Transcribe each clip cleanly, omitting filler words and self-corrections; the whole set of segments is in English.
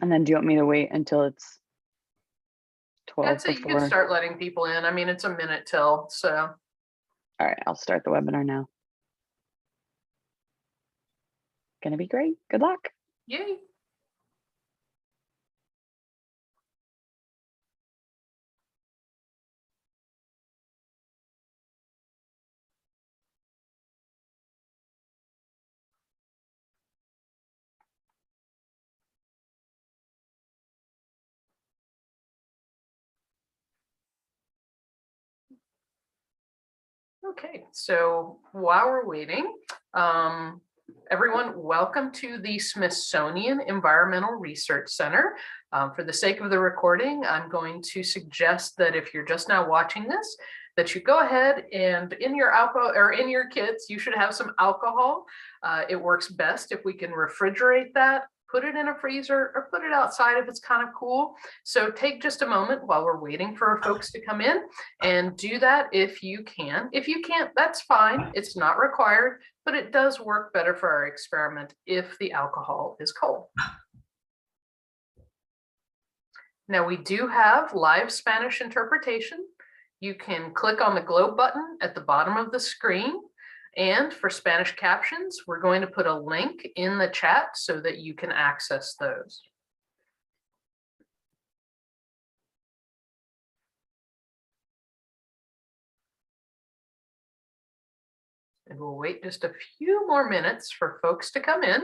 And then do you want me to wait until it's I'd 12 say you could before? start letting people in. I mean, it's a minute till, so. All right, I'll start the webinar now. Gonna be great. Good luck. Yay. Okay, so while we're waiting, everyone, welcome to the Smithsonian Environmental Research Center. For the sake of the recording, I'm going to suggest that if you're just now watching this, that you go ahead and in your alcohol or in your kits, you should have some alcohol. It works best if we can refrigerate that, put it in a freezer, or put it outside if it's kind of cool. So take just a moment while we're waiting for folks to come in and do that if you can. If you can't, that's fine. It's not required, but it does work better for our experiment if the alcohol is cold. Now we do have live Spanish interpretation. You can click on the globe button at the bottom of the screen. And for Spanish captions, we're going to put a link in the chat so that you can access those. And we'll wait just a few more minutes for folks to come in,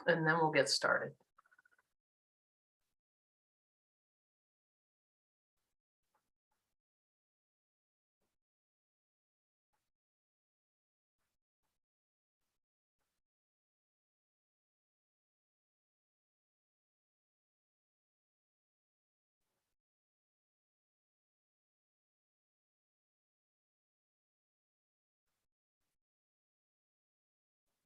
and then we'll get started.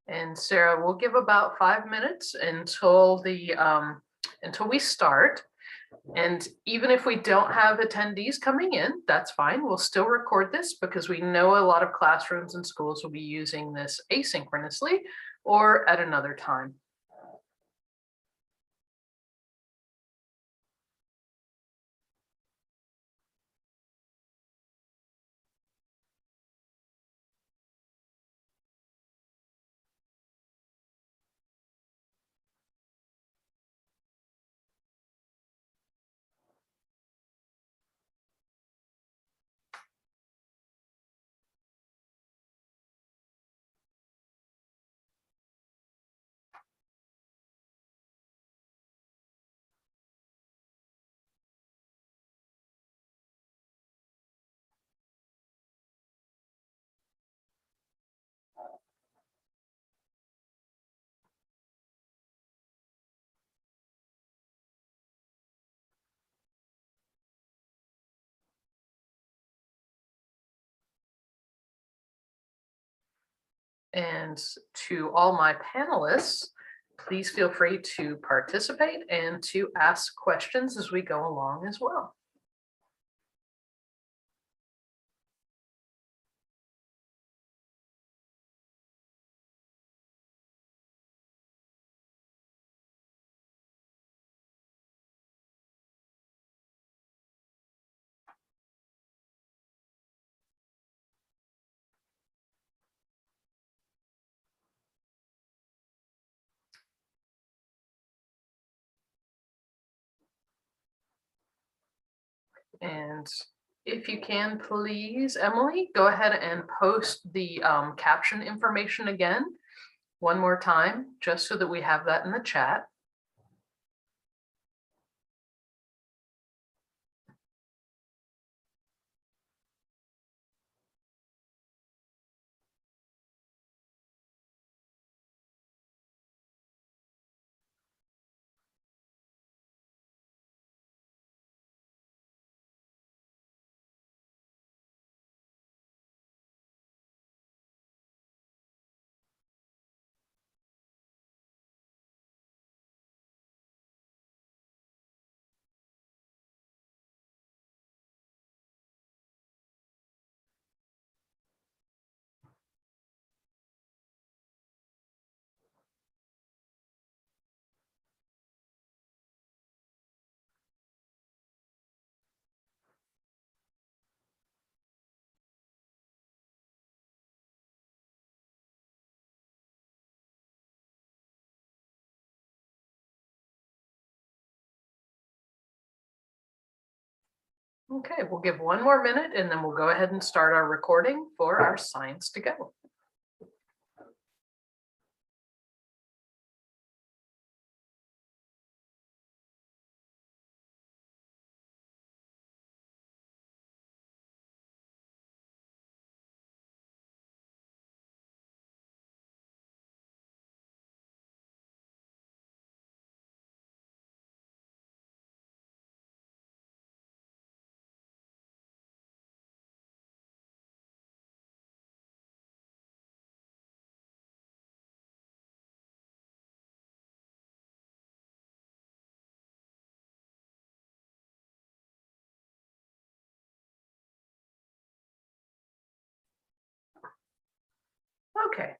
And Sarah, we'll give about 5 minutes until we start. And even if we don't have attendees coming in, that's fine. We'll still record this because we know a lot of classrooms and schools will be using this asynchronously or at another time. And to all my panelists, please feel free to participate and to ask questions as we go along as well. And if you can, please, Emily, go ahead and post the caption information again one more time, just so that we have that in the chat. Okay, we'll give one more minute and then we'll go ahead and start our recording for our Science to Go. Okay,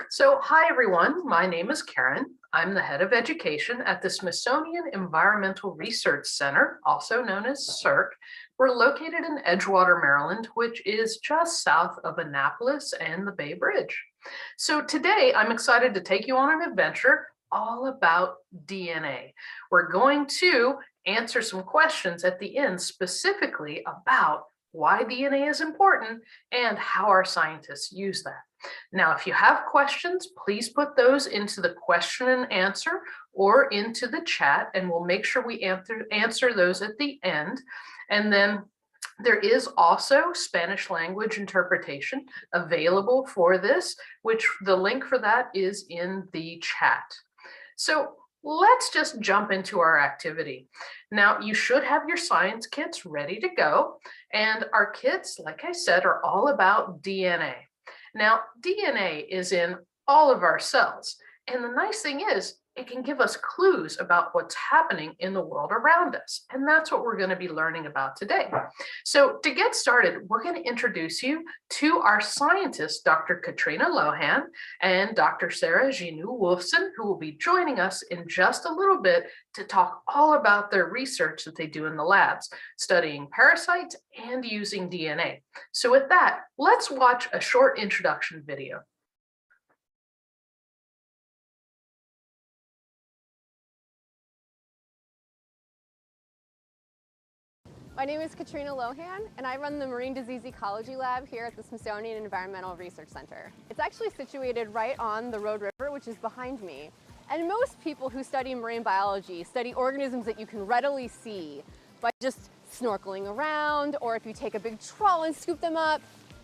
so hi everyone, my name is Karen. I'm the head of education at the Smithsonian Environmental Research Center, also known as SERC. We're located in Edgewater, Maryland, which is just south of Annapolis and the Bay Bridge. So today I'm excited to take you on an adventure all about DNA. We're going to answer some questions at the end specifically about why DNA is important and how our scientists use that. Now, if you have questions, please put those into the question and answer or into the chat, and we'll make sure we answer those at the end. And then there is also Spanish language interpretation available for this, which the link for that is in the chat. So let's just jump into our activity. Now, you should have your science kits ready to go, and our kits, like I said, are all about DNA. Now, DNA is in all of our cells, and the nice thing is it can give us clues about what's happening in the world around us, and that's what we're going to be learning about today. So to get started, we're going to introduce you to our scientists, Dr. Katrina Lohan and Dr. Sarah Ginu-Wolfson, who will be joining us in just a little bit to talk all about their research that they do in the labs, studying parasites and using DNA. So with that, let's watch a short introduction video. My name is Katrina Lohan, and I run the Marine Disease Ecology Lab here at the Smithsonian Environmental Research Center. It's actually situated right on the Road River, which is behind me. And most people who study marine biology study organisms that you can readily see by just snorkeling around, or if you take a big trawl and scoop them up.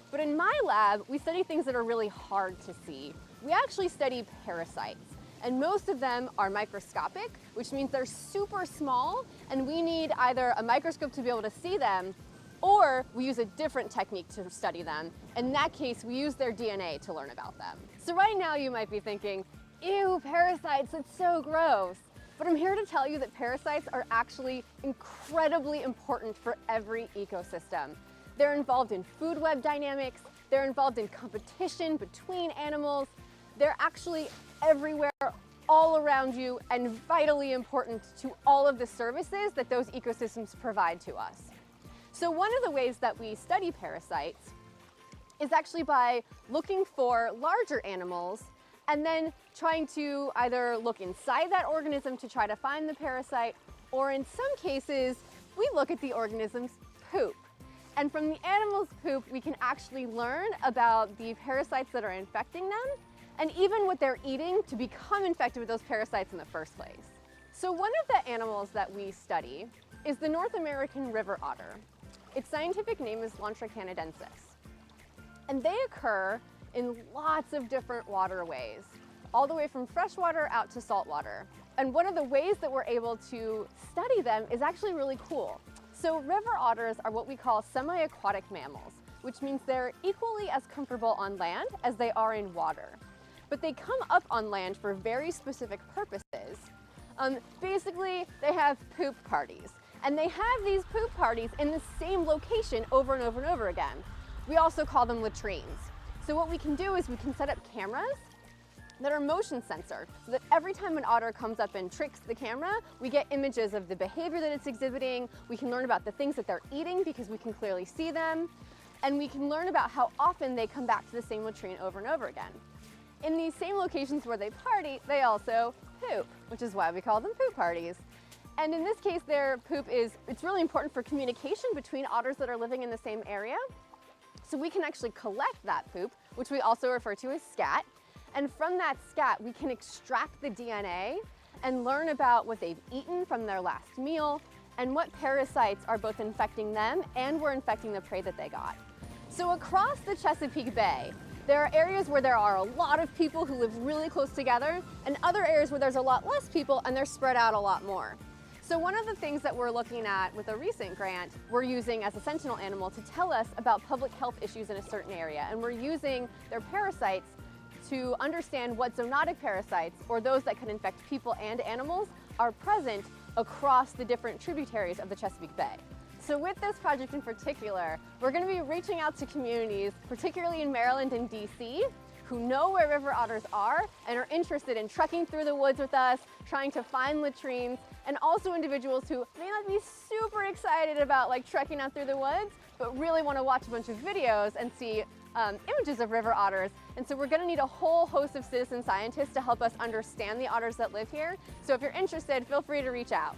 But in my lab, we study things that are really hard to see. We actually study parasites. And most of them are microscopic, which means they're super small, and we need either a microscope to be able to see them, or we use a different technique to study them. In that case, we use their DNA to learn about them. So right now you might be thinking, ew, parasites, that's so gross. But I'm here to tell you that parasites are actually incredibly important for every ecosystem. They're involved in food web dynamics, they're involved in competition between animals, they're actually everywhere, all around you, and vitally important to all of the services that those ecosystems provide to us. So one of the ways that we study parasites is actually by looking for larger animals and then trying to either look inside that organism to try to find the parasite, or in some cases, we look at the organism's poop. And from the animal's poop, we can actually learn about the parasites that are infecting them, and even what they're eating to become infected with those parasites in the first place. So one of the animals that we study is the North American river otter. Its scientific name is Lontra canadensis. And they occur in lots of different waterways, all the way from freshwater out to saltwater. And one of the ways that we're able to study them is actually really cool. So river otters are what we call semi-aquatic mammals, which means they're equally as comfortable on land as they are in water. But they come up on land for very specific purposes. Basically, they have poop parties. And they have these poop parties in the same location over and over and over again. We also call them latrines. So what we can do is we can set up cameras that are motion sensor, so that every time an otter comes up and tricks the camera, we get images of the behavior that it's exhibiting. We can learn about the things that they're eating because we can clearly see them. And we can learn about how often they come back to the same latrine over and over again. In these same locations where they party, they also poop, which is why we call them poop parties. And in this case, their poop it's really important for communication between otters that are living in the same area. So we can actually collect that poop, which we also refer to as scat. And from that scat, we can extract the DNA and learn about what they've eaten from their last meal and what parasites are both infecting them and were infecting the prey that they got. So across the Chesapeake Bay, there are areas where there are a lot of people who live really close together and other areas where there's a lot less people and they're spread out a lot more. So one of the things that we're looking at with a recent grant, we're using as a sentinel animal to tell us about public health issues in a certain area. And we're using their parasites to understand what zoonotic parasites, or those that can infect people and animals, are present across the different tributaries of the Chesapeake Bay. So with this project in particular, we're going to be reaching out to communities, particularly in Maryland and DC, who know where river otters are and are interested in trekking through the woods with us, trying to find latrines, and also individuals who may not be super excited about trekking out through the woods, but really want to watch a bunch of videos and see images of river otters. And so we're going to need a whole host of citizen scientists to help us understand the otters that live here. So if you're interested, feel free to reach out.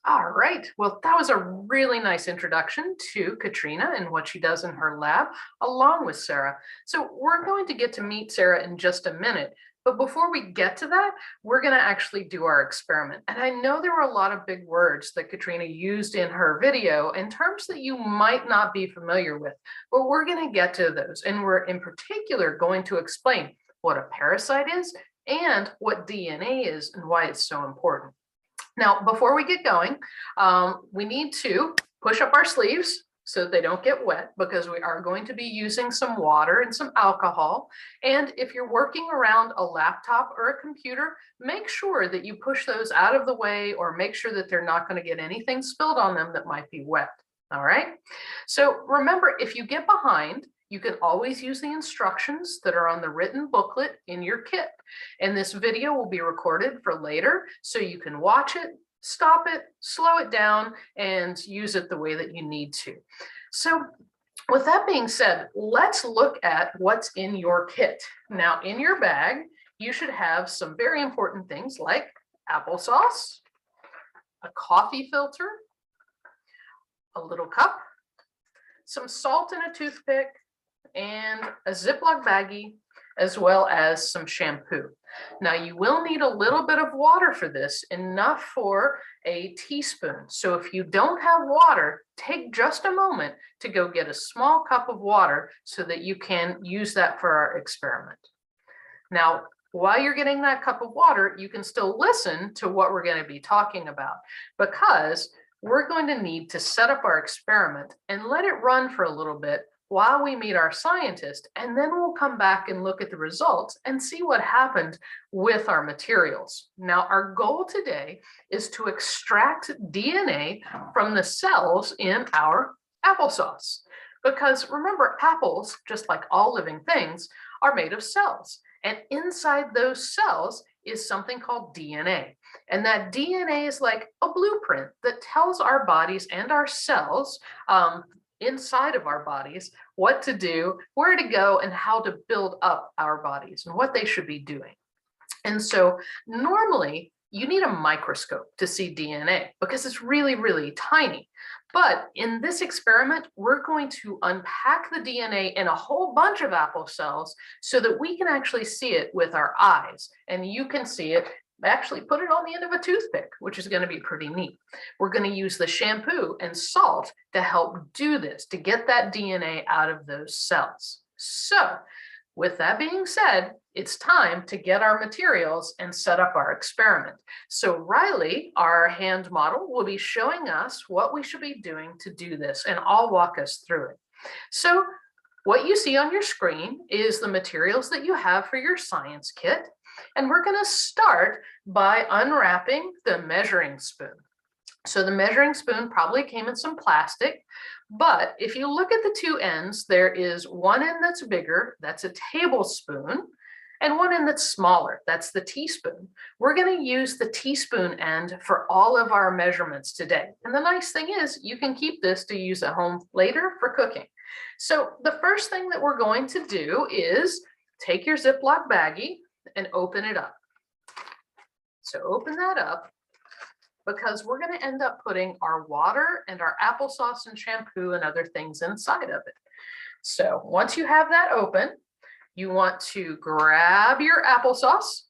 All right, well, that was a really nice introduction to Katrina and what she does in her lab, along with Sarah. So we're going to get to meet Sarah in just a minute. But before we get to that, we're going to actually do our experiment. And I know there were a lot of big words that Katrina used in her video and terms that you might not be familiar with, but we're going to get to those. And we're in particular going to explain what a parasite is and what DNA is and why it's so important. Now, before we get going, we need to push up our sleeves so they don't get wet, because we are going to be using some water and some alcohol. And if you're working around a laptop or a computer, make sure that you push those out of the way, or make sure that they're not going to get anything spilled on them that might be wet. All right. So remember, if you get behind, you can always use the instructions that are on the written booklet in your kit. And this video will be recorded for later, so you can watch it, stop it, slow it down, and use it the way that you need to. So with that being said, let's look at what's in your kit. Now, in your bag, you should have some very important things like applesauce, a coffee filter, a little cup, some salt and a toothpick, and a Ziploc baggie, as well as some shampoo. Now, you will need a little bit of water for this, enough for a teaspoon. So if you don't have water, take just a moment to go get a small cup of water so that you can use that for our experiment. Now, while you're getting that cup of water, you can still listen to what we're going to be talking about, because we're going to need to set up our experiment and let it run for a little bit while we meet our scientist, and then we'll come back and look at the results and see what happened with our materials. Now, our goal today is to extract DNA from the cells in our applesauce, because remember, apples, just like all living things, are made of cells, and inside those cells is something called DNA. And that DNA is like a blueprint that tells our bodies and our cells inside of our bodies what to do, where to go, and how to build up our bodies and what they should be doing. And so normally you need a microscope to see DNA because it's really, really tiny. But in this experiment, we're going to unpack the DNA in a whole bunch of apple cells so that we can actually see it with our eyes, and you can see it. Actually put it on the end of a toothpick, which is going to be pretty neat. We're going to use the shampoo and salt to help do this, to get that DNA out of those cells. So with that being said, it's time to get our materials and set up our experiment. So Riley, our hand model, will be showing us what we should be doing to do this, and I'll walk us through it. So what you see on your screen is the materials that you have for your science kit. And we're going to start by unwrapping the measuring spoon. So the measuring spoon probably came in some plastic, but if you look at the two ends, there is one end that's bigger, that's a tablespoon, and one end that's smaller, that's the teaspoon. We're going to use the teaspoon end for all of our measurements today. And the nice thing is you can keep this to use at home later for cooking. So the first thing that we're going to do is take your Ziploc baggie and open it up. So open that up because we're going to end up putting our water and our applesauce and shampoo and other things inside of it. So once you have that open, you want to grab your applesauce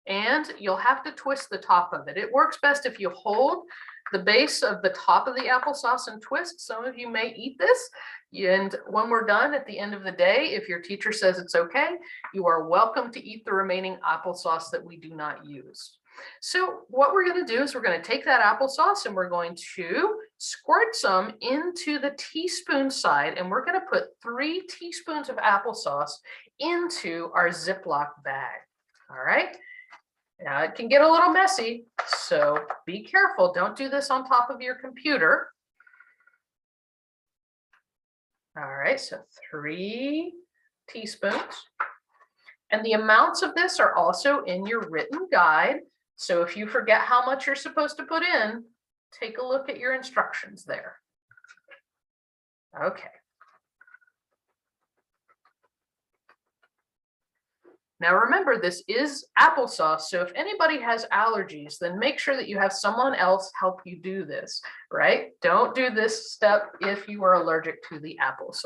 and you'll have to twist the top of it. It works best if you hold the base of the top of the applesauce and twist. Some of you may eat this. And when we're done at the end of the day, if your teacher says it's okay, you are welcome to eat the remaining applesauce that we do not use. So what we're going to do is we're going to take that applesauce and we're going to squirt some into the teaspoon side, and we're going to put 3 teaspoons of applesauce into our Ziploc bag. All right. Now it can get a little messy, so be careful. Don't do this on top of your computer. All right, so 3 teaspoons. And the amounts of this are also in your written guide. So if you forget how much you're supposed to put in, take a look at your instructions there. Okay. Now remember, this is applesauce, so if anybody has allergies, then make sure that you have someone else help you do this, right? Don't do this step if you are allergic to the applesauce.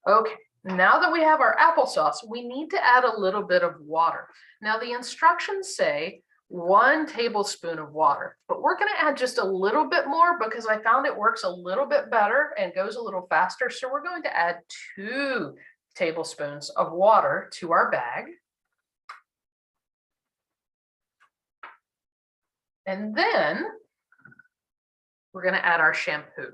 Okay, now that we have our applesauce, we need to add a little bit of water. Now the instructions say 1 tablespoon of water, but we're going to add just a little bit more because I found it works a little bit better and goes a little faster. So we're going to add 2 tablespoons of water to our bag. And then we're going to add our shampoo.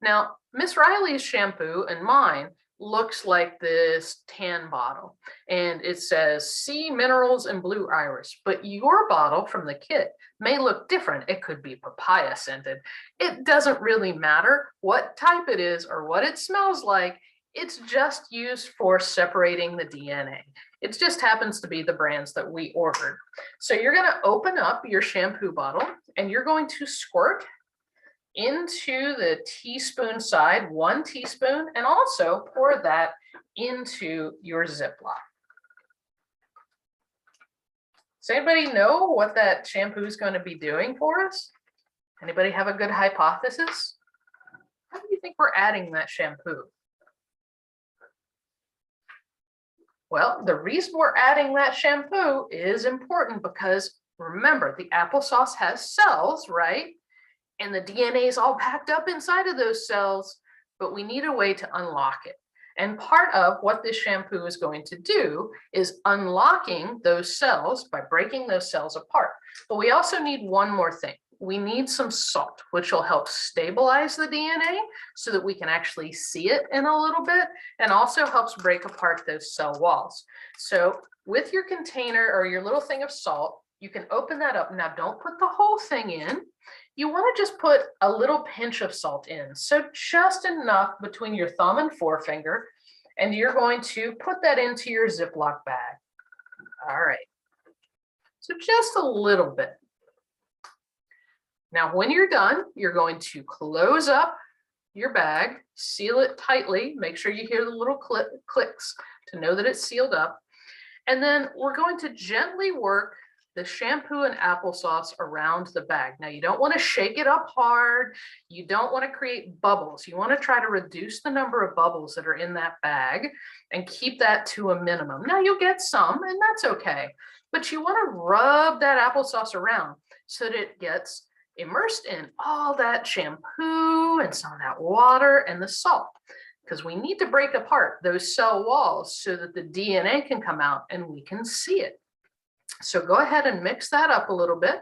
Now, Miss Riley's shampoo and mine looks like this tan bottle, and it says sea minerals and blue iris, but your bottle from the kit may look different. It could be papaya scented. It doesn't really matter what type it is or what it smells like. It's just used for separating the DNA. It just happens to be the brands that we ordered. So you're going to open up your shampoo bottle and you're going to squirt into the teaspoon side, 1 teaspoon, and also pour that into your Ziploc. Does anybody know what that shampoo is going to be doing for us? Anybody have a good hypothesis? How do you think we're adding that shampoo? Well, the reason we're adding that shampoo is important because remember, the applesauce has cells, right? And the DNA is all packed up inside of those cells, but we need a way to unlock it. And part of what this shampoo is going to do is unlocking those cells by breaking those cells apart. But we also need one more thing. We need some salt, which will help stabilize the DNA so that we can actually see it in a little bit, and also helps break apart those cell walls. So with your container or your little thing of salt, you can open that up. Now don't put the whole thing in. You want to just put a little pinch of salt in. So just enough between your thumb and forefinger, and you're going to put that into your Ziploc bag. All right. So just a little bit. Now, when you're done, you're going to close up your bag, seal it tightly, make sure you hear the little clicks to know that it's sealed up. And then we're going to gently work the shampoo and applesauce around the bag. Now, you don't want to shake it up hard. You don't want to create bubbles. You want to try to reduce the number of bubbles that are in that bag and keep that to a minimum. Now, you'll get some, and that's okay. But you want to rub that applesauce around so that it gets immersed in all that shampoo and some of that water and the salt, because we need to break apart those cell walls so that the DNA can come out and we can see it. So go ahead and mix that up a little bit.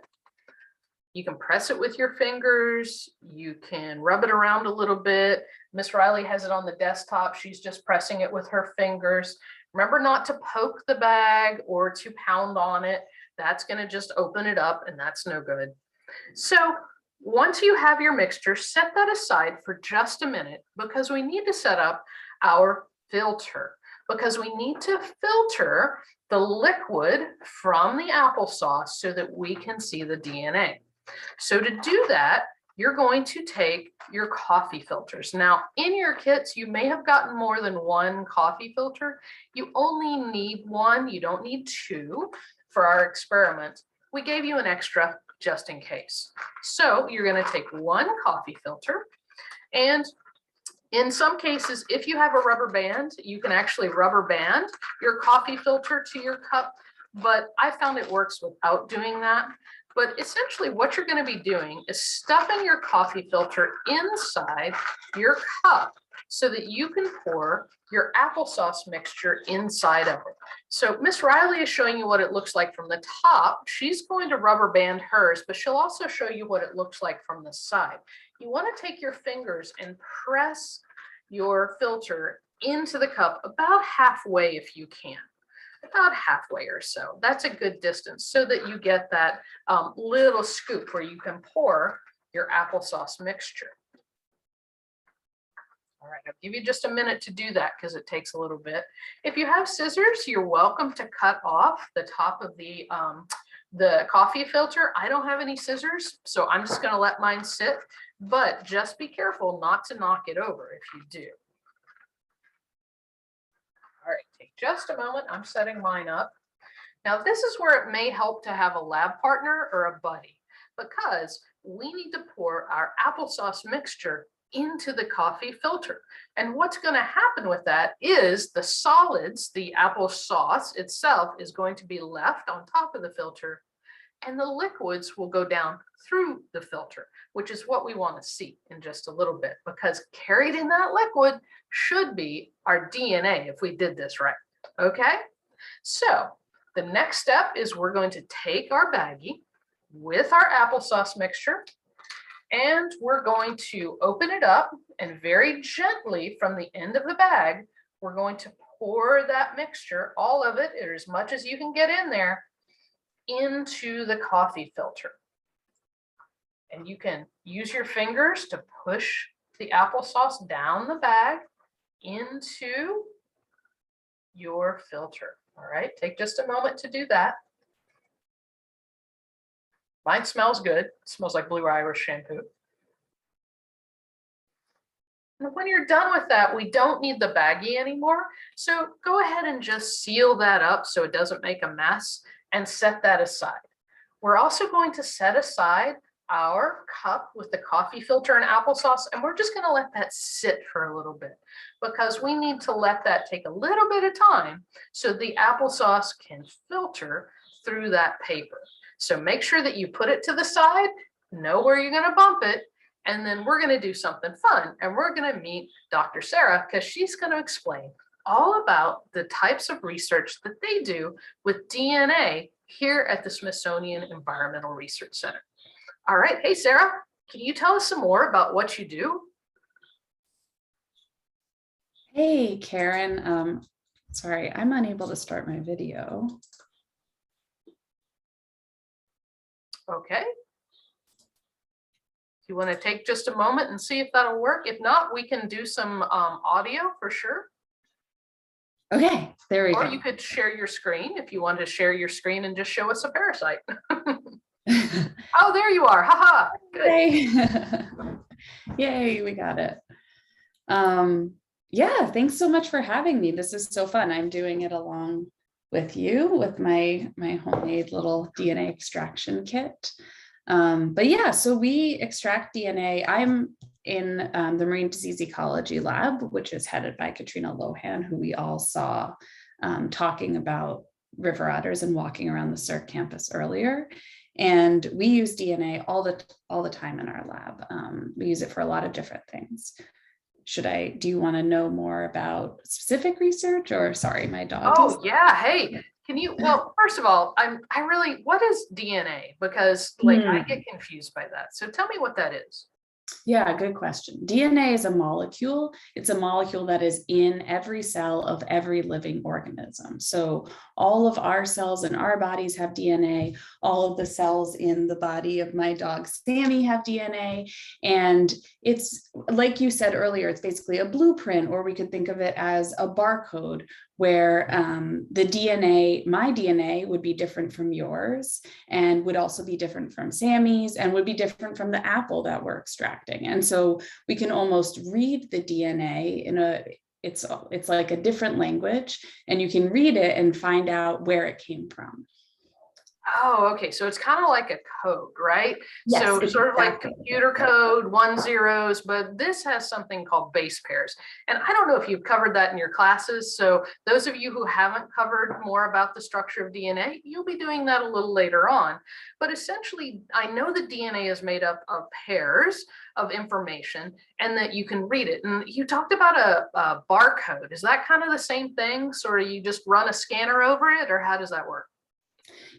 You can press it with your fingers. You can rub it around a little bit. Miss Riley has it on the desktop. She's just pressing it with her fingers. Remember not to poke the bag or to pound on it. That's going to just open it up, and that's no good. So once you have your mixture, set that aside for just a minute because we need to set up our filter, because we need to filter the liquid from the applesauce so that we can see the DNA. So to do that, you're going to take your coffee filters. Now, in your kits, you may have gotten more than one coffee filter. You only need one, you don't need two for our experiment. We gave you an extra just in case. So you're going to take one coffee filter, and in some cases, if you have a rubber band, you can actually rubber band your coffee filter to your cup, but I found it works without doing that. But essentially what you're going to be doing is stuffing your coffee filter inside your cup so that you can pour your applesauce mixture inside of it. So Miss Riley is showing you what it looks like from the top. She's going to rubber band hers, but she'll also show you what it looks like from the side. You want to take your fingers and press your filter into the cup about halfway if you can. About halfway or so. That's a good distance so that you get that little scoop where you can pour your applesauce mixture. All right, I'll give you just a minute to do that because it takes a little bit. If you have scissors, you're welcome to cut off the top of the coffee filter. I don't have any scissors, so I'm just going to let mine sit, but just be careful not to knock it over if you do. All right, take just a moment. I'm setting mine up. Now, this is where it may help to have a lab partner or a buddy, because we need to pour our applesauce mixture into the coffee filter. And what's going to happen with that is the solids, the applesauce itself, is going to be left on top of the filter, and the liquids will go down through the filter, which is what we want to see in just a little bit, because carried in that liquid should be our DNA if we did this right. Okay, so the next step is we're going to take our baggie with our applesauce mixture, and we're going to open it up, and very gently from the end of the bag, we're going to pour that mixture, all of it, or as much as you can get in there, into the coffee filter. And you can use your fingers to push the applesauce down the bag into your filter. All right, take just a moment to do that. Mine smells good. It smells like Blue Irish shampoo. And when you're done with that, we don't need the baggie anymore. So go ahead and just seal that up so it doesn't make a mess, and set that aside. We're also going to set aside our cup with the coffee filter and applesauce, and we're just going to let that sit for a little bit, because we need to let that take a little bit of time so the applesauce can filter through that paper. So make sure that you put it to the side, know where you're going to bump it, and then we're going to do something fun, and we're going to meet Dr. Sarah, because she's going to explain all about the types of research that they do with DNA here at the Smithsonian Environmental Research Center. All right, hey Sarah, can you tell us some more about what you do? Hey Karen, sorry, I'm unable to start my video. Okay. You want to take just a moment and see if that'll work? If not, we can do some audio for sure. Okay, there we go. Or you could share your screen if you want to share your screen and just show us a parasite. Oh, there you are. Haha. Good. Yay. Yay, we got it. Yeah, thanks so much for having me. This is so fun. I'm doing it along with you with my homemade little DNA extraction kit. But yeah, so we extract DNA. I'm in the Marine Disease Ecology Lab, which is headed by Katrina Lohan, who we all saw talking about river otters and walking around the CERC campus earlier. And we use DNA all the time in our lab. We use it for a lot of different things. Do you want to know more about specific research, or sorry, my dog? Oh yeah, hey, can you, well, first of all, what is DNA? Because like I get confused by that. So tell me what that is. Yeah, good question. DNA is a molecule. It's a molecule that is in every cell of every living organism. So all of our cells in our bodies have DNA. All of the cells in the body of my dog Sammy have DNA. And it's like you said earlier, it's basically a blueprint, or we could think of it as a barcode where the DNA, my DNA would be different from yours, and would also be different from Sammy's, and would be different from the apple that we're extracting. And so we can almost read the DNA in it's like a different language, and you can read it and find out where it came from. Oh, okay. So it's kind of like a code, right? Yes, So it's sort of like exactly computer code, 1 zeros, but this has something called base pairs. And I don't know if you've covered that in your classes. So those of you who haven't covered more about the structure of DNA, you'll be doing that a little later on. But essentially, I know that DNA is made up of pairs of information and that you can read it. And you talked about a barcode. Is that kind of the same thing? Sort of you just run a scanner over it, or how does that work?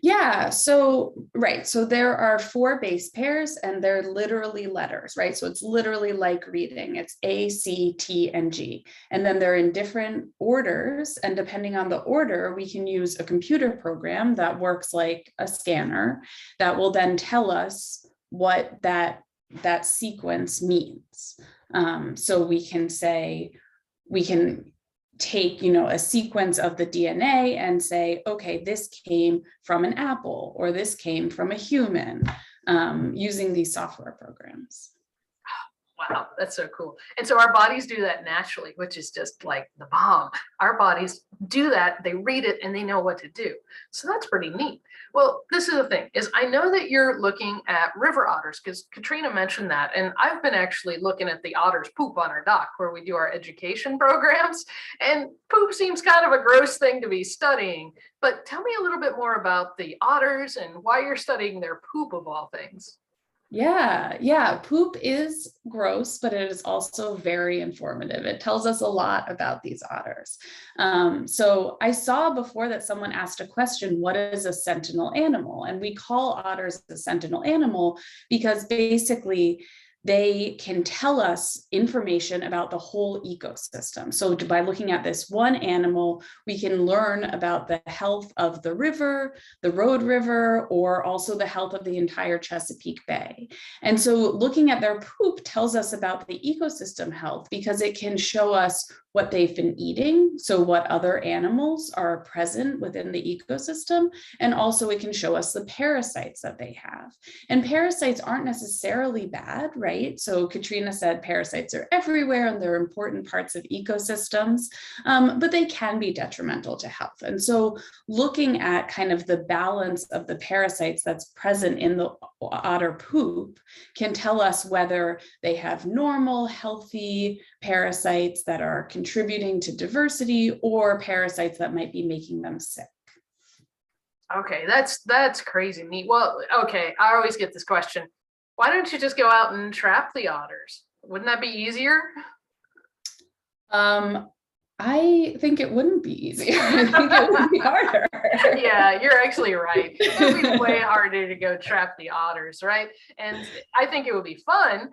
Yeah, so right. So there are 4 base pairs, and they're literally letters, right? So it's literally like reading. It's A, C, T, and G. And then they're in different orders. And depending on the order, we can use a computer program that works like a scanner that will then tell us what that sequence means. So we can say, we can take, a sequence of the DNA and say, okay, this came from an apple, or this came from a human, using these software programs. Wow, that's so cool. And so our bodies do that naturally, which is just like the bomb. Our bodies do that, they read it, and they know what to do. So that's pretty neat. Well, this is the thing, is I know that you're looking at river otters, because Katrina mentioned that, and I've been actually looking at the otters poop on our dock where we do our education programs, and poop seems kind of a gross thing to be studying. But tell me a little bit more about the otters and why you're studying their poop of all things. Yeah. Poop is gross, but it is also very informative. It tells us a lot about these otters. So I saw before that someone asked a question, what is a sentinel animal? And we call otters a sentinel animal because basically they can tell us information about the whole ecosystem. So by looking at this one animal, we can learn about the health of the river, the Road River, or also the health of the entire Chesapeake Bay. And so looking at their poop tells us about the ecosystem health because it can show us what they've been eating, so what other animals are present within the ecosystem, and also it can show us the parasites that they have. And parasites aren't necessarily bad, right? So Katrina said parasites are everywhere and they're important parts of ecosystems, but they can be detrimental to health. And so looking at kind of the balance of the parasites that's present in the otter poop can tell us whether they have normal, healthy parasites that are contributing to diversity or parasites that might be making them sick. Okay, that's crazy neat. Well, okay, I always get this question. Why don't you just go out and trap the otters? Wouldn't that be easier? I think it wouldn't be easier. I think it would be harder. Yeah, you're actually right. It would be way harder to go trap the otters, right? And I think it would be fun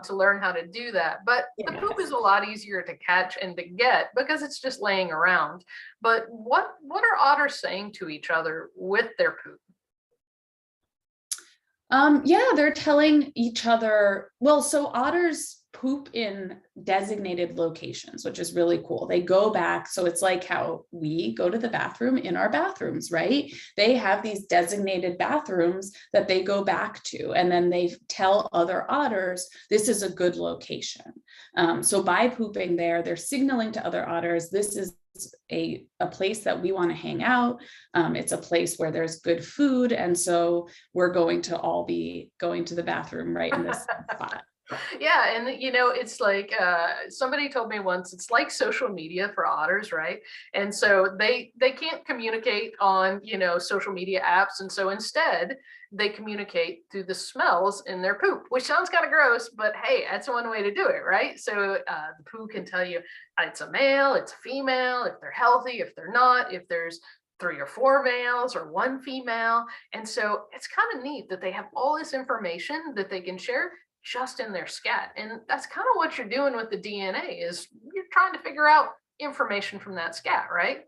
to learn how to do that. But the poop is a lot easier to catch and to get because it's just laying around. But what are otters saying to each other with their poop? Yeah, they're telling each other, well, so otters poop in designated locations, which is really cool. They go back. So it's like how we go to the bathroom in our bathrooms, right? They have these designated bathrooms that they go back to, and then they tell other otters, this is a good location. So by pooping there, they're signaling to other otters, this is a place that we want to hang out. It's a place where there's good food. And so we're going to all be going to the bathroom right in this spot. Yeah, and it's like somebody told me once, it's like social media for otters, right? And so they can't communicate on social media apps, and so instead they communicate through the smells in their poop, which sounds kind of gross, but hey, that's one way to do it, right? So the poo can tell you it's a male, it's a female, if they're healthy, if they're not, if there's 3 or 4 males or 1 female. And so it's kind of neat that they have all this information that they can share just in their scat. And that's kind of what you're doing with the DNA is you're trying to figure out information from that scat, right?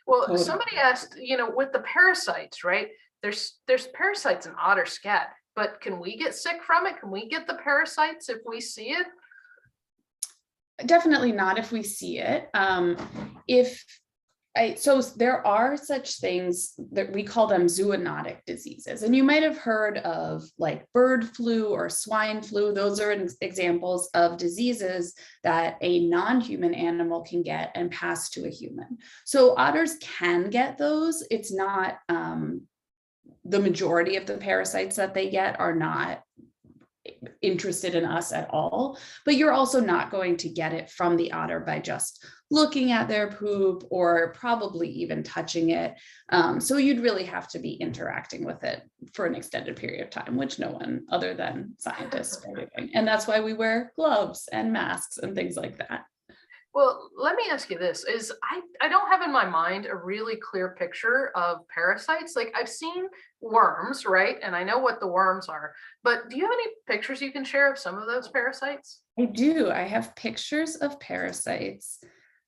Well, Totally. somebody asked, with the parasites, right? There's parasites in otter scat, but can we get sick from it? Can we get the parasites if we see it? Definitely not if we see it. So there are such things that we call them zoonotic diseases. And you might have heard of like bird flu or swine flu. Those are examples of diseases that a non-human animal can get and pass to a human. So otters can get those. It's not, the majority of the parasites that they get are not interested in us at all, but you're also not going to get it from the otter by just looking at their poop or probably even touching it. So you'd really have to be interacting with it for an extended period of time, which no one other than scientists are doing. And that's why we wear gloves and masks and things like that. Well, let me ask you this, is I don't have in my mind a really clear picture of parasites. Like I've seen worms, right? And I know what the worms are, but do you have any pictures you can share of some of those parasites? I do. I have pictures of parasites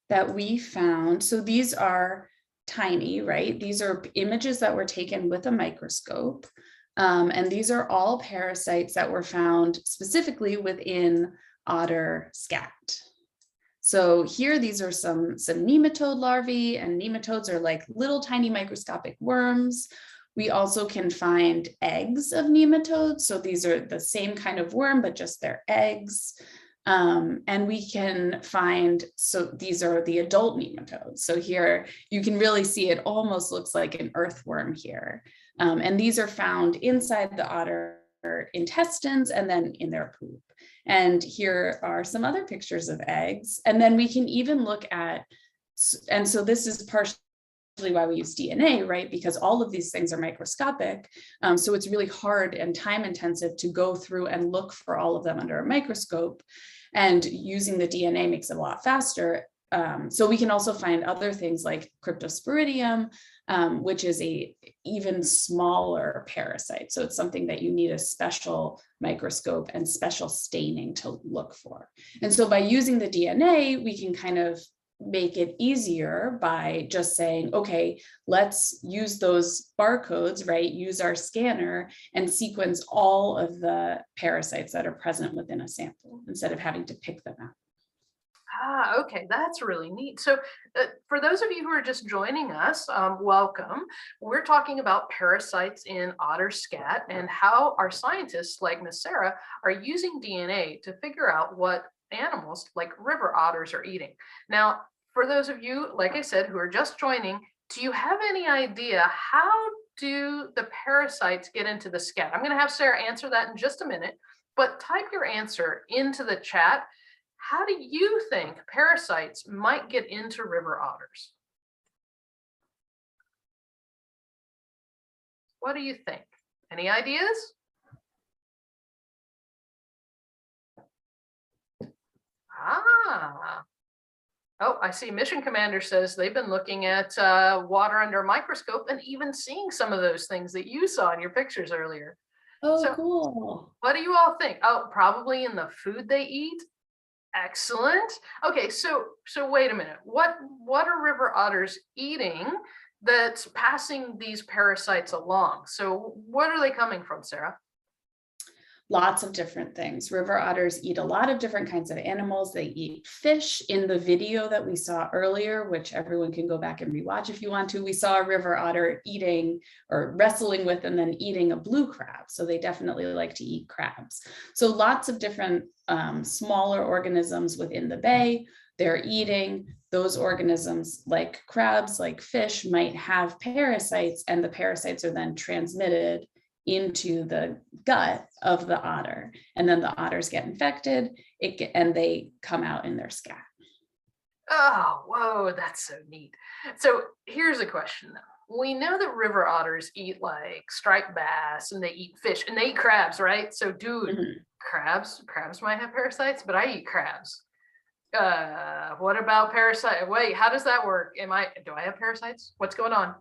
that we found. So these are tiny, right? These are images that were taken with a microscope. And these are all parasites that were found specifically within otter scat. So here, these are some nematode larvae, and nematodes are like little tiny microscopic worms. We also can find eggs of nematodes. So these are the same kind of worm, but just their eggs. And we can find, so these are the adult nematodes. So here you can really see it almost looks like an earthworm here. And these are found inside the otter intestines and then in their poop. And here are some other pictures of eggs. And then we can even look at, and so this is partially why we use DNA, right? Because all of these things are microscopic. So it's really hard and time intensive to go through and look for all of them under a microscope. And using the DNA makes it a lot faster. So we can also find other things like Cryptosporidium, which is a even smaller parasite. So it's something that you need a special microscope and special staining to look for. And so by using the DNA, we can kind of make it easier by just saying, okay, let's use those barcodes, right? Use our scanner and sequence all of the parasites that are present within a sample instead of having to pick them out. Ah, okay, that's really neat. So for those of you who are just joining us, welcome. We're talking about parasites in otter scat and how our scientists like Miss Sarah are using DNA to figure out what animals like river otters are eating. Now, for those of you, like I said, who are just joining, do you have any idea how do the parasites get into the scat? I'm going to have Sarah answer that in just a minute, but type your answer into the chat. How do you think parasites might get into river otters? What do you think? Any ideas? Ah. Oh, I see Mission Commander says they've been looking at water under a microscope and even seeing some of those things that you saw in your pictures earlier. Oh, So, cool. what do you all think? Oh, probably in the food they eat. Excellent. Okay, so wait a minute. What are river otters eating that's passing these parasites along? So what are they coming from, Sarah? Lots of different things. River otters eat a lot of different kinds of animals. They eat fish. In the video that we saw earlier, which everyone can go back and rewatch if you want to, we saw a river otter eating or wrestling with and then eating a blue crab. So they definitely like to eat crabs. So lots of different smaller organisms within the bay. They're eating those organisms like crabs, like fish might have parasites, and the parasites are then transmitted into the gut of the otter, and then the otters get infected and they come out in their scat. Oh, whoa, that's so neat. So here's a question though. We know that river otters eat like striped bass and they eat fish and they eat crabs, right? So dude, crabs might have parasites, but I eat crabs. What about parasite? Wait, how does that work? Do I have parasites? What's going on?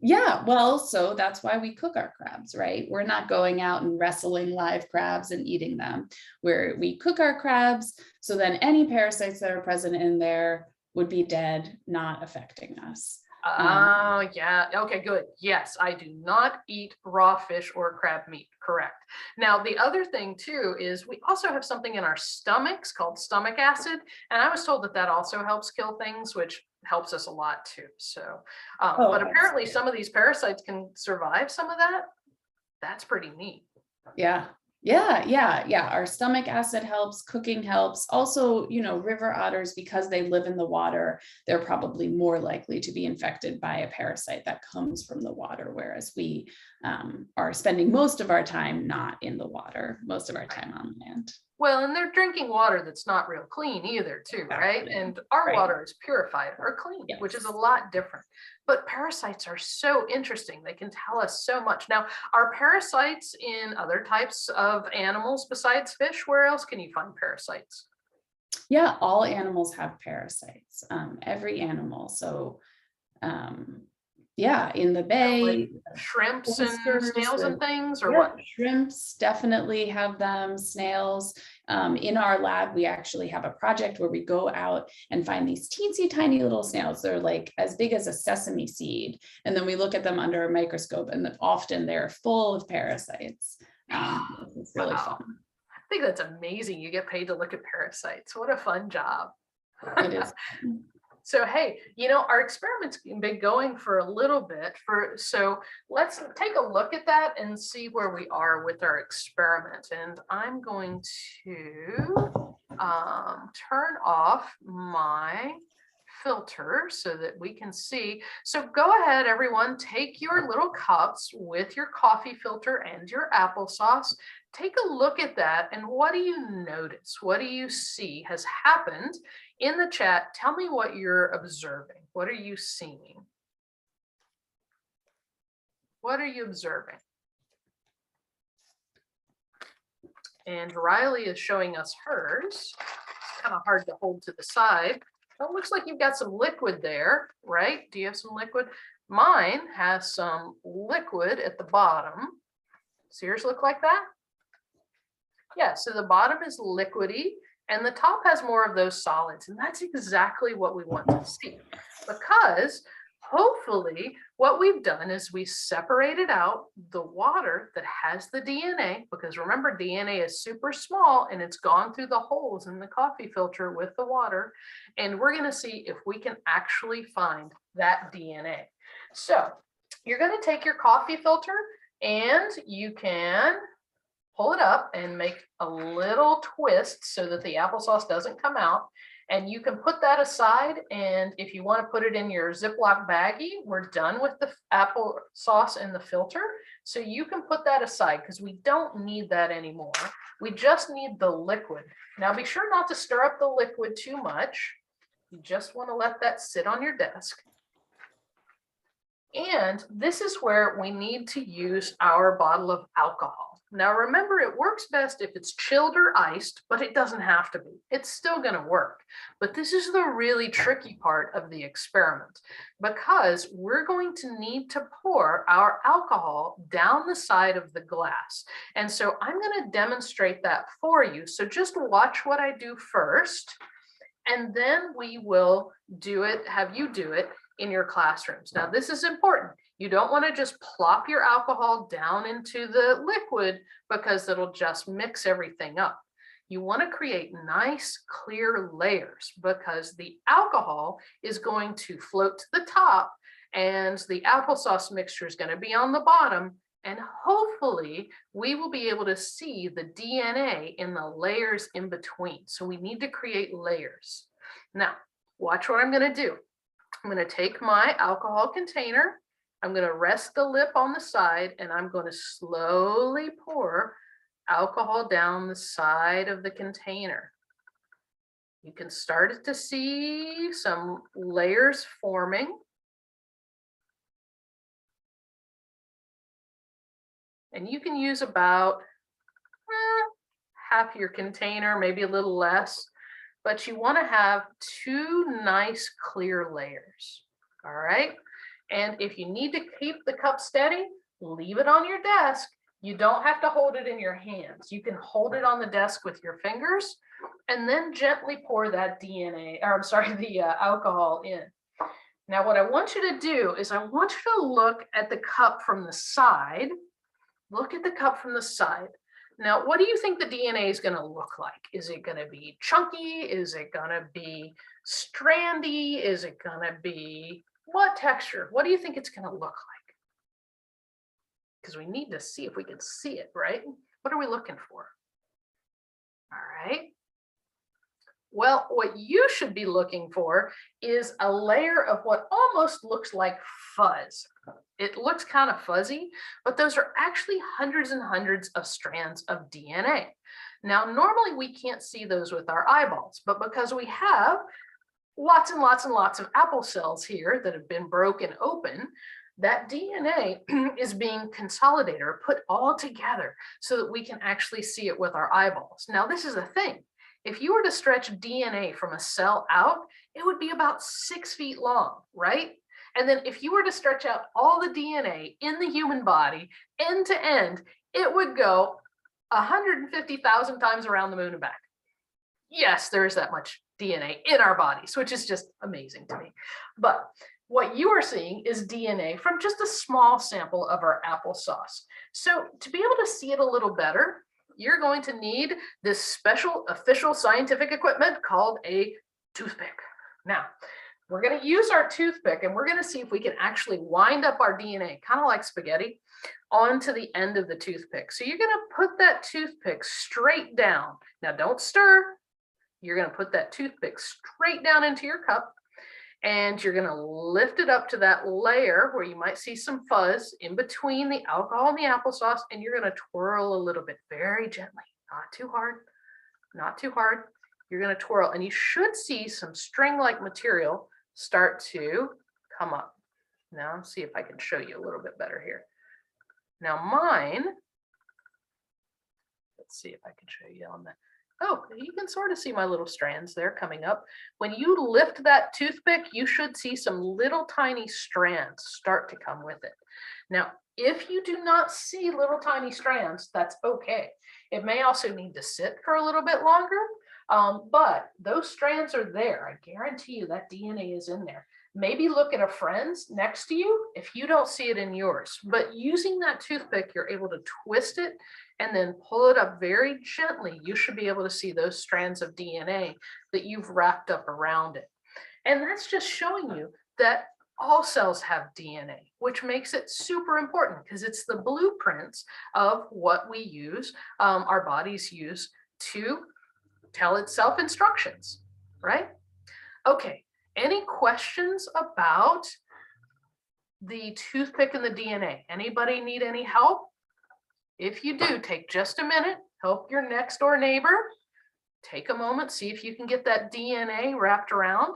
Yeah, well, so that's why we cook our crabs, right? We're not going out and wrestling live crabs and eating them. We cook our crabs, so then any parasites that are present in there would be dead, not affecting us. Oh, yeah. Okay, good. Yes, I do not eat raw fish or crab meat. Correct. Now, the other thing too is we also have something in our stomachs called stomach acid. And I was told that that also helps kill things, which helps us a lot too. So, but apparently some of these parasites can survive some of that. That's pretty neat. Yeah. Our stomach acid helps, cooking helps. Also, river otters, because they live in the water, they're probably more likely to be infected by a parasite that comes from the water, whereas we are spending most of our time not in the water, most of our time on land. Well, and they're drinking water that's not real clean either, too, right? And our water is purified or clean, which is a lot different. But parasites are so interesting. They can tell us so much. Now, are parasites in other types of animals besides fish? Where else can you find parasites? Yeah, all animals have parasites, every animal. So, yeah, in the bay, like shrimps and snails and things, or what? Shrimps definitely have them, snails. In our lab, we actually have a project where we go out and find these teensy tiny little snails. They're like as big as a sesame seed. And then we look at them under a microscope, and often they're full of parasites. It's really fun. I think that's amazing. You get paid to look at parasites. What a fun job. It is. So, hey, our experiment's been going for a little bit, so let's take a look at that and see where we are with our experiment. And I'm going to turn off my filter so that we can see. So go ahead, everyone, take your little cups with your coffee filter and your applesauce. Take a look at that, and what do you notice? What do you see has happened? In the chat, tell me what you're observing. What are you seeing? What are you observing? And Riley is showing us hers. It's kind of hard to hold to the side. Oh, it looks like you've got some liquid there, right? Do you have some liquid? Mine has some liquid at the bottom. Does yours look like that? Yeah, so the bottom is liquidy and the top has more of those solids. And that's exactly what we want to see, because hopefully what we've done is we separated out the water that has the DNA, because remember, DNA is super small and it's gone through the holes in the coffee filter with the water. And we're going to see if we can actually find that DNA. So you're going to take your coffee filter and you can pull it up and make a little twist so that the applesauce doesn't come out. And you can put that aside. And if you want to put it in your Ziploc baggie, we're done with the applesauce in the filter. So you can put that aside because we don't need that anymore. We just need the liquid. Now be sure not to stir up the liquid too much. You just want to let that sit on your desk. And this is where we need to use our bottle of alcohol. Now remember, it works best if it's chilled or iced, but it doesn't have to be. It's still going to work. But this is the really tricky part of the experiment, because we're going to need to pour our alcohol down the side of the glass. And so I'm going to demonstrate that for you. So just watch what I do first, and then we will do it, have you do it in your classrooms. Now, this is important. You don't want to just plop your alcohol down into the liquid because it'll just mix everything up. You want to create nice, clear layers because the alcohol is going to float to the top and the applesauce mixture is going to be on the bottom. And hopefully we will be able to see the DNA in the layers in between. So we need to create layers. Now, watch what I'm going to do. I'm going to take my alcohol container. I'm going to rest the lip on the side, and I'm going to slowly pour alcohol down the side of the container. You can start to see some layers forming. And you can use about half your container, maybe a little less. but you want to have two nice clear layers. All right. And if you need to keep the cup steady, leave it on your desk. You don't have to hold it in your hands. You can hold it on the desk with your fingers and then gently pour that DNA, or I'm sorry, the alcohol in. Now, what I want you to do is I want you to look at the cup from the side. Look at the cup from the side. Now, what do you think the DNA is going to look like? Is it going to be chunky? Is it going to be strandy? Is it going to be what texture? What do you think it's going to look like? Because we need to see if we can see it, right? What are we looking for? All right. Well, what you should be looking for is a layer of what almost looks like fuzz. It looks kind of fuzzy, but those are actually hundreds and hundreds of strands of DNA. Now, normally we can't see those with our eyeballs, but because we have lots and lots and lots of apple cells here that have been broken open, that DNA is being consolidated or put all together so that we can actually see it with our eyeballs. Now, this is the thing. If you were to stretch DNA from a cell out, it would be about 6 feet long, right? And then if you were to stretch out all the DNA in the human body end to end, it would go 150,000 times around the moon and back. Yes, there is that much DNA in our bodies, which is just amazing to me. But what you are seeing is DNA from just a small sample of our applesauce. So to be able to see it a little better, you're going to need this special official scientific equipment called a toothpick. Now, we're going to use our toothpick and we're going to see if we can actually wind up our DNA, kind of like spaghetti, onto the end of the toothpick. So you're going to put that toothpick straight down. Now, don't stir. You're going to put that toothpick straight down into your cup. And you're going to lift it up to that layer where you might see some fuzz in between the alcohol and the applesauce, and you're going to twirl a little bit very gently, not too hard, not too hard. You're going to twirl, and you should see some string-like material start to come up. Now, let's see if I can show you a little bit better here. Now, mine, let's see if I can show you on that. Oh, you can sort of see my little strands there coming up. When you lift that toothpick, you should see some little tiny strands start to come with it. Now, if you do not see little tiny strands, that's okay. It may also need to sit for a little bit longer, but those strands are there. I guarantee you that DNA is in there. Maybe look at a friend's next to you if you don't see it in yours. But using that toothpick, you're able to twist it and then pull it up very gently. You should be able to see those strands of DNA that you've wrapped up around it. And that's just showing you that all cells have DNA, which makes it super important because it's the blueprints of what we use, our bodies use to tell itself instructions, right? Okay. Any questions about the toothpick and the DNA? Anybody need any help? If you do, take just a minute, help your next door neighbor. Take a moment, see if you can get that DNA wrapped around.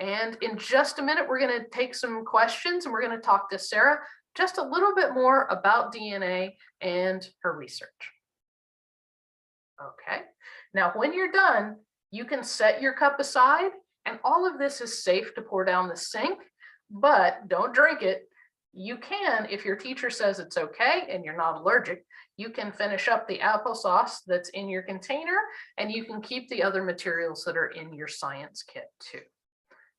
And in just a minute, we're going to take some questions and we're going to talk to Sarah just a little bit more about DNA and her research. Okay, now when you're done, you can set your cup aside and all of this is safe to pour down the sink, but don't drink it. You can, if your teacher says it's okay and you're not allergic, you can finish up the applesauce that's in your container and you can keep the other materials that are in your science kit too.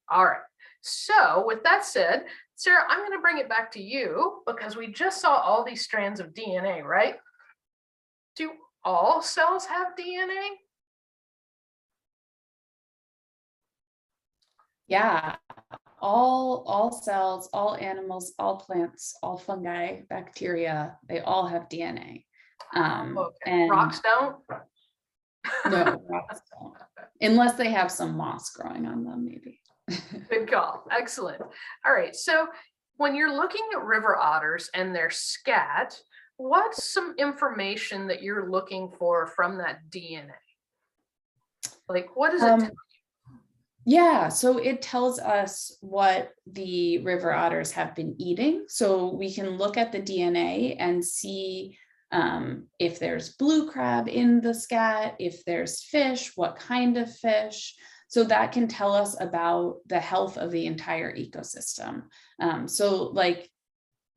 All right, so with that said, Sarah, I'm going to bring it back to you because we just saw all these strands of DNA, right? Do all cells have DNA? Yeah, all cells, all animals, all plants, all fungi, bacteria, they all have DNA. Okay. And Rocks don't? no, rocks don't. Unless they have some moss growing on them, maybe. Good call. Excellent. All right. So when you're looking at river otters and their scat, what's some information that you're looking for from that DNA? Like, what does it tell you? Yeah, so it tells us what the river otters have been eating. So we can look at the DNA and see if there's blue crab in the scat, if there's fish, what kind of fish. So that can tell us about the health of the entire ecosystem. So like,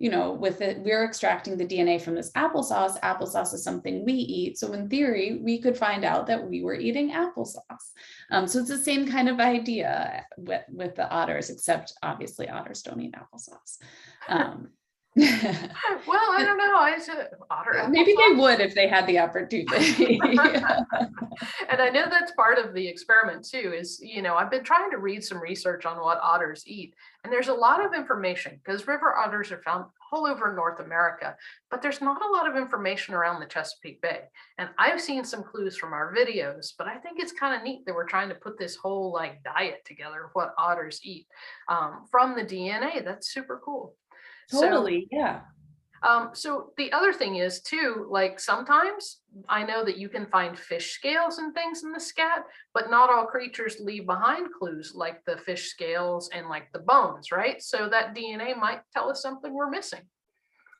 you know, with it, we're extracting the DNA from this applesauce. Applesauce is something we eat. So in theory, we could find out that we were eating applesauce. So it's the same kind of idea with the otters, except obviously otters don't eat applesauce. Well, I don't know. I said otter Maybe they applesauce. would if they had the opportunity. And I know that's part of the experiment too, is, you know, I've been trying to read some research on what otters eat. And there's a lot of information because river otters are found all over North America, but there's not a lot of information around the Chesapeake Bay. And I've seen some clues from our videos, but I think it's kind of neat that we're trying to put this whole like diet together of what otters eat from the DNA. That's super cool. Totally, yeah. So the other thing is too, like sometimes I know that you can find fish scales and things in the scat, but not all creatures leave behind clues like the fish scales and like the bones, right? So that DNA might tell us something we're missing.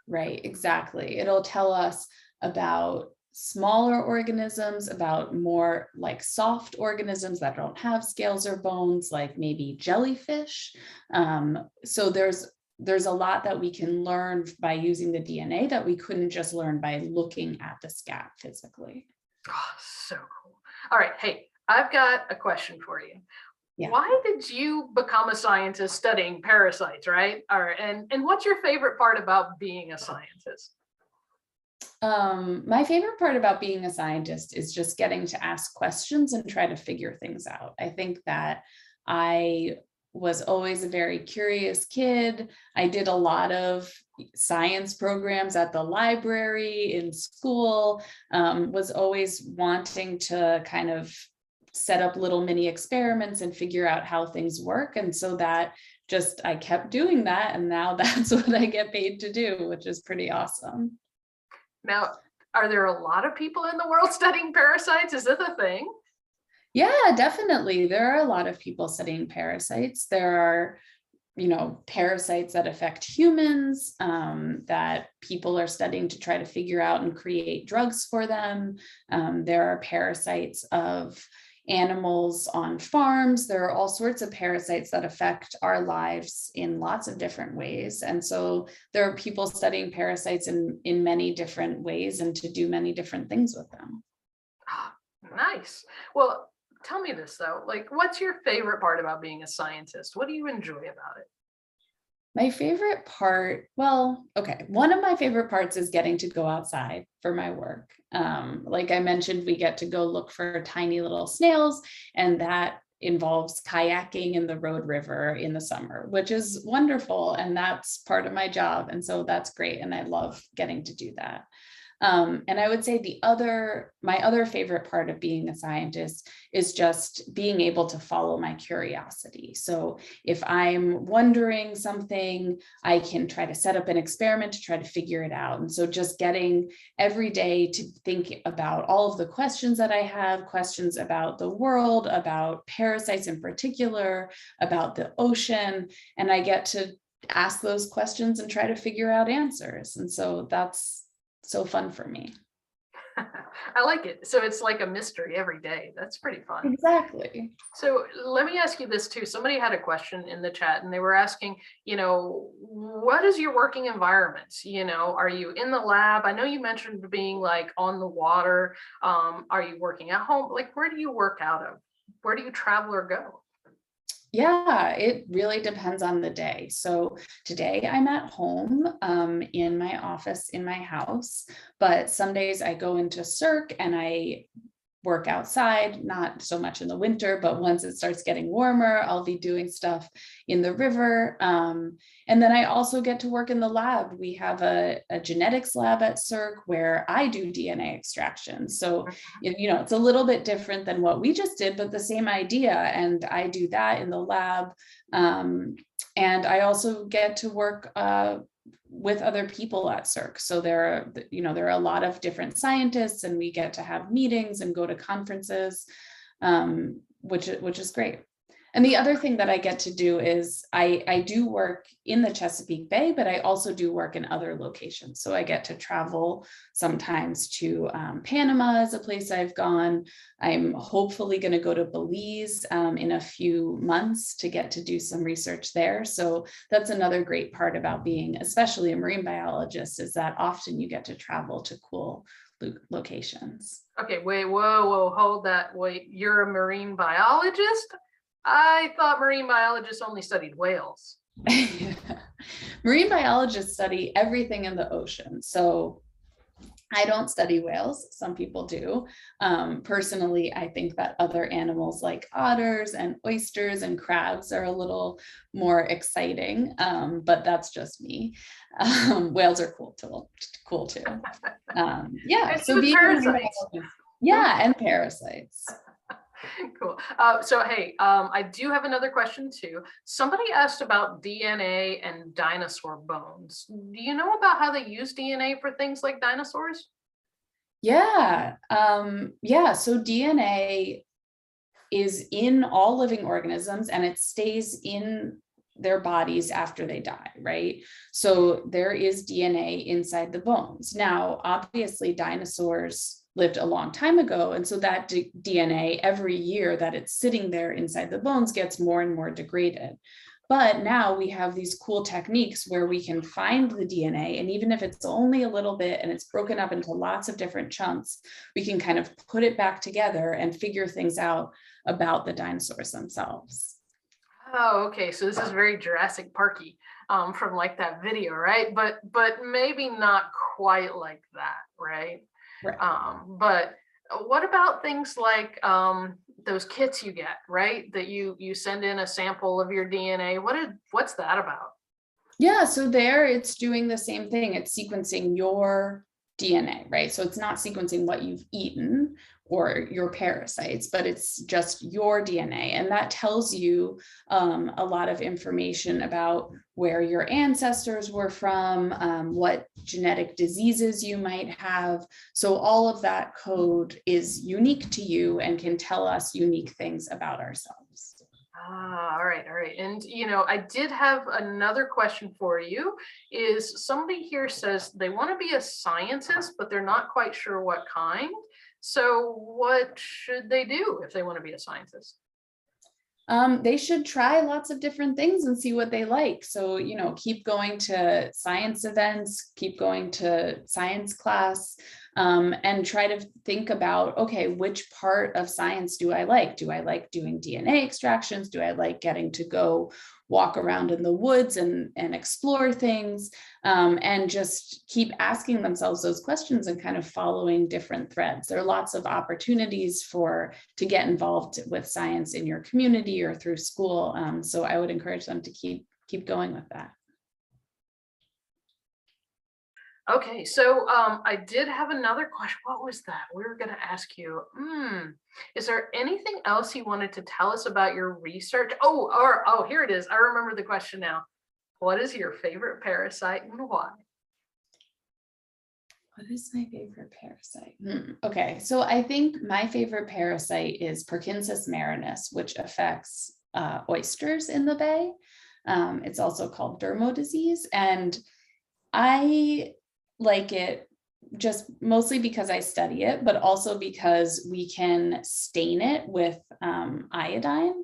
Right, exactly. It'll tell us about smaller organisms, about more like soft organisms that don't have scales or bones, like maybe jellyfish. So there's a lot that we can learn by using the DNA that we couldn't just learn by looking at the scat physically. Oh, so cool. All right. Hey, I've got a question for you. Yeah. Why did you become a scientist studying parasites, right? All right. And what's your favorite part about being a scientist? My favorite part about being a scientist is just getting to ask questions and try to figure things out. I think that I was always a very curious kid. I did a lot of science programs at the library, in school, was always wanting to kind of set up little mini experiments and figure out how things work. And so that just, I kept doing that. And now that's what I get paid to do, which is pretty awesome. Now, are there a lot of people in the world studying parasites? Is this a thing? Yeah, definitely. There are a lot of people studying parasites. There are, you know, parasites that affect humans that people are studying to try to figure out and create drugs for them. There are parasites of animals on farms. There are all sorts of parasites that affect our lives in lots of different ways. And so there are people studying parasites in many different ways and to do many different things with them. Ah, nice. Well, tell me this though, like what's your favorite part about being a scientist? What do you enjoy about it? My favorite part, well, okay, one of my favorite parts is getting to go outside for my work. Like I mentioned, we get to go look for tiny little snails, and that involves kayaking in the Road River in the summer, which is wonderful. And that's part of my job. And so that's great. And I love getting to do that. And I would say my other favorite part of being a scientist is just being able to follow my curiosity. So if I'm wondering something, I can try to set up an experiment to try to figure it out. And so just getting every day to think about all of the questions that I have, questions about the world, about parasites in particular, about the ocean, and I get to ask those questions and try to figure out answers. And so that's so fun for me. I like it. So it's like a mystery every day. That's pretty fun. Exactly. So let me ask you this too. Somebody had a question in the chat and they were asking, you know, what is your working environment? You know, are you in the lab? I know you mentioned being like on the water. Are you working at home? Like, where do you work out of? Where do you travel or go? Yeah, it really depends on the day. So today I'm at home in my office in my house, but some days I go into Cirque and I work outside, not so much in the winter, but once it starts getting warmer, I'll be doing stuff in the river. And then I also get to work in the lab. We have a genetics lab at Cirque where I do DNA extraction. So, you know, it's a little bit different than what we just did, but the same idea. And I do that in the lab. And I also get to work with other people at Cirque. So there are a lot of different scientists and we get to have meetings and go to conferences, which is great. And the other thing that I get to do is I do work in the Chesapeake Bay, but I also do work in other locations. So I get to travel sometimes to Panama is a place I've gone. I'm hopefully going to go to Belize in a few months to get to do some research there. So that's another great part about being, especially a marine biologist, is that often you get to travel to cool locations. Okay, wait, whoa, hold that. Wait, you're a marine biologist? I thought marine biologists only studied whales. Marine biologists study everything in the ocean. So I don't study whales. Some people do. Personally, I think that other animals like otters and oysters and crabs are a little more exciting, but that's just me. Whales are cool too. Yeah. And So even parasites. Yeah, and parasites. Cool. So, hey, I do have another question too. Somebody asked about DNA and dinosaur bones. Do you know about how they use DNA for things like dinosaurs? Yeah. So DNA is in all living organisms and it stays in their bodies after they die, right? So there is DNA inside the bones. Now, obviously, dinosaurs lived a long time ago. And so that DNA every year that it's sitting there inside the bones gets more and more degraded. But now we have these cool techniques where we can find the DNA, and even if it's only a little bit and it's broken up into lots of different chunks, we can kind of put it back together and figure things out about the dinosaurs themselves. Oh, okay. So this is very Jurassic Parky from like that video, right? But maybe not quite like that, right? Right. But what about things like those kits you get, right? That you send in a sample of your DNA. What's that about? Yeah, so there it's doing the same thing. It's sequencing your DNA, right? So it's not sequencing what you've eaten or your parasites, but it's just your DNA. And that tells you a lot of information about where your ancestors were from, what genetic diseases you might have. So all of that code is unique to you and can tell us unique things about ourselves. All right. And, I did have another question for you. Is somebody here says they want to be a scientist, but they're not quite sure what kind. So what should they do if they want to be a scientist? They should try lots of different things and see what they like. So, keep going to science events, keep going to science class, and try to think about, okay, which part of science do I like? Do I like doing DNA extractions? Do I like getting to go walk around in the woods and explore things, and just keep asking themselves those questions and kind of following different threads. There are lots of opportunities to get involved with science in your community or through school. So I would encourage them to keep going with that. Okay, so I did have another question. What was that? We were going to ask you, is there anything else you wanted to tell us about your research? Oh, here it is. I remember the question now. What is your favorite parasite and why? What is my favorite parasite? Okay, so I think my favorite parasite is Perkinsus marinus, which affects oysters in the bay. It's also called dermo disease, and I like it just mostly because I study it, but also because we can stain it with iodine,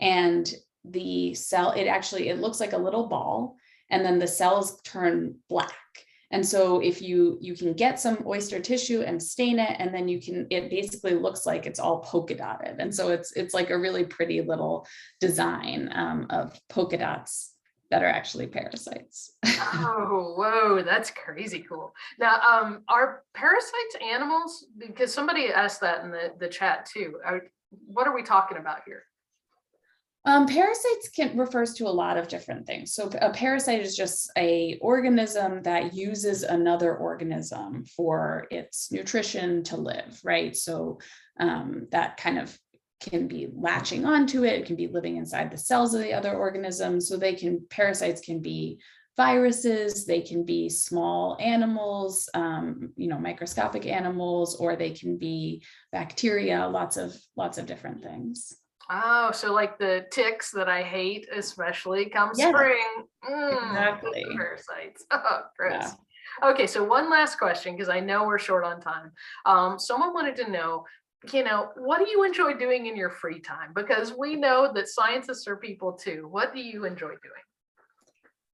and the cell, it looks like a little ball, and then the cells turn black. And so if you can get some oyster tissue and stain it, and then it basically looks like it's all polka dotted. And so it's like a really pretty little design of polka dots that are actually parasites. Oh, whoa, that's crazy cool. Now, are parasites animals? Because somebody asked that in the chat too. What are we talking about here? Parasites refers to a lot of different things. So a parasite is just an organism that uses another organism for its nutrition to live, right? So that kind of can be latching onto it. It can be living inside the cells of the other organisms. So parasites can be viruses, they can be small animals, microscopic animals, or they can be bacteria, lots of different things. Oh, so like the ticks that I hate, especially come Yes, spring. exactly. Parasites. Oh, gross. Yeah. Okay, so one last question, because I know we're short on time. Someone wanted to know, what do you enjoy doing in your free time? Because we know that scientists are people too. What do you enjoy doing?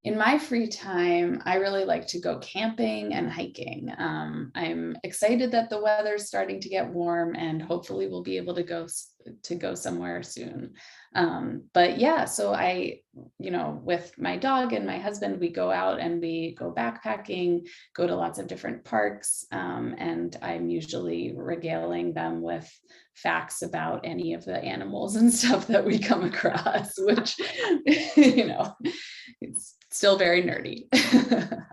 In my free time, I really like to go camping and hiking. I'm excited that the weather's starting to get warm, and hopefully we'll be able to go somewhere soon. But yeah, so with my dog and my husband, we go out and we go backpacking, go to lots of different parks, and I'm usually regaling them with facts about any of the animals and stuff that we come across, which it's still very nerdy.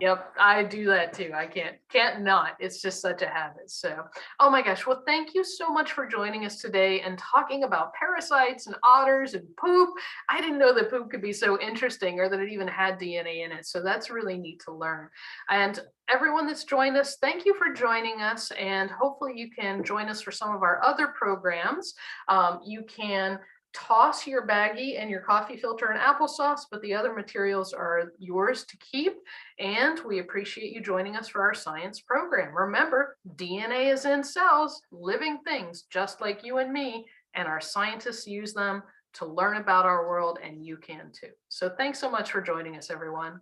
Yep, I do that too. I can't not. It's just such a habit. So, oh my gosh. Well, thank you so much for joining us today and talking about parasites and otters and poop. I didn't know that poop could be so interesting or that it even had DNA in it. So that's really neat to learn. And everyone that's joined us, thank you for joining us. And hopefully you can join us for some of our other programs. You can toss your baggie and your coffee filter and applesauce, but the other materials are yours to keep. And we appreciate you joining us for our science program. Remember, DNA is in cells, living things just like you and me, and our scientists use them to learn about our world, and you can too. So thanks so much for joining us, everyone.